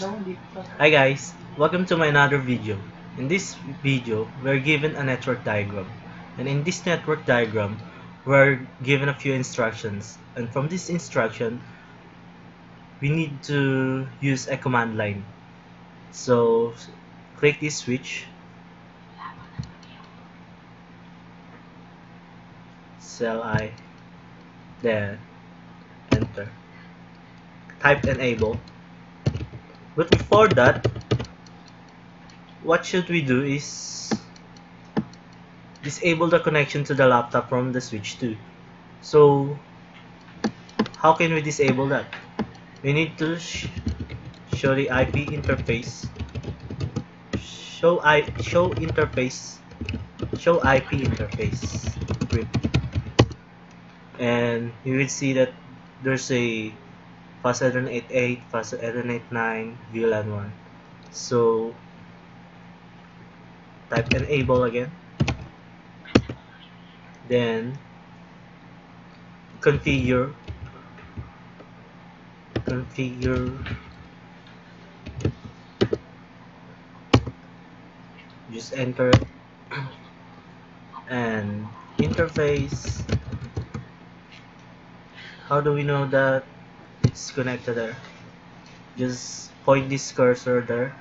Hi guys, welcome to my another video. In this video, we're given a network diagram. And in this network diagram, we're given a few instructions. And from this instruction, we need to use a command line. So, click this switch, cell I, then enter. Type enable. But before that, what should we do is disable the connection to the laptop from the switch 2. So, how can we disable that? We need to show the IP interface, show IP interface grid, and you will see that there's a fast Ethernet 8, fast Ethernet 9, VLAN 1. So type enable again, then configure, just enter it, and interface. How do we know that it's connected there? Just point this cursor there,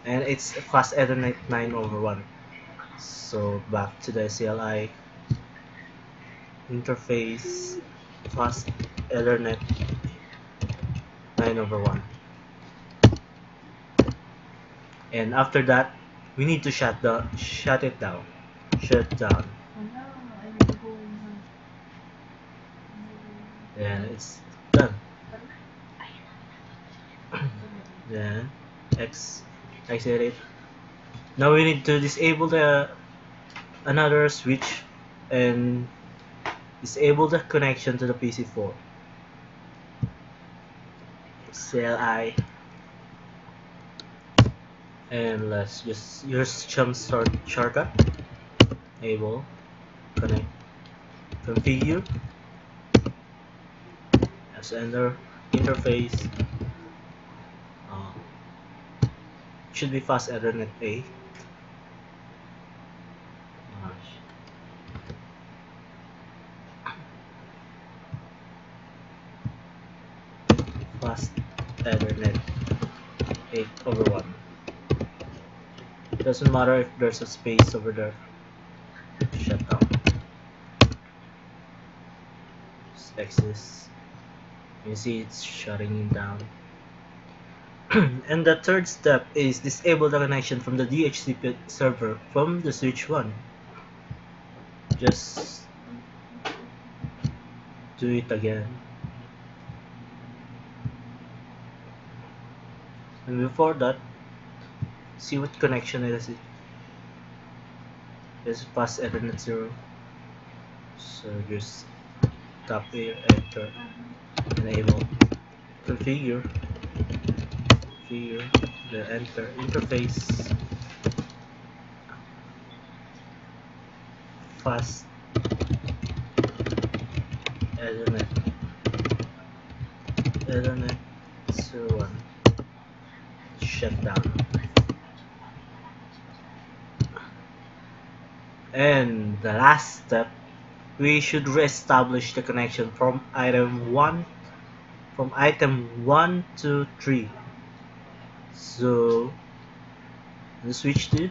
and it's fast Ethernet 9/1. So back to the CLI interface, fast Ethernet 9/1. And after that, we need to shut it down. Shut down. And it's done. Then exit it. Now we need to disable the another switch and disable the connection to the PC4. CLI, and let's just use jump start shortcut. Enable, connect, configure, as enter interface. Should be fast Ethernet A. Fast Ethernet 8/1. Doesn't matter if there's a space over there. Shut down. Just exit. You see it's shutting down. And the third step is disable the connection from the DHCP server from the switch 1. Just do it again. And before that, see what connection it is. It's fast Ethernet 0. So just tap here, enter, enable, configure, the enter interface, fast Ethernet 01, shut down. And the last step, we should reestablish the connection from item 1 to 3. So the switch 2,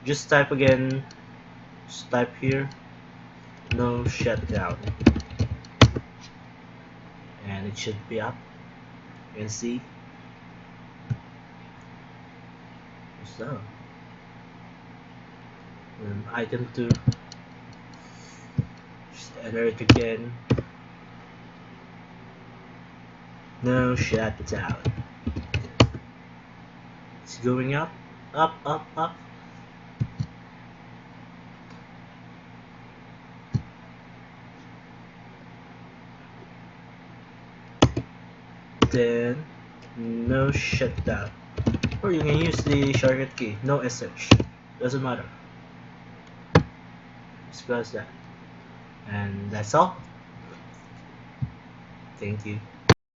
just type again, just type here, no shutdown, and it should be up. You can see. So item 2, just enter it again, no shutdown. It's going up, up, up, up. Then no shutdown. Or you can use the shortcut key, no SH. Doesn't matter. Just press that. And that's all. Thank you.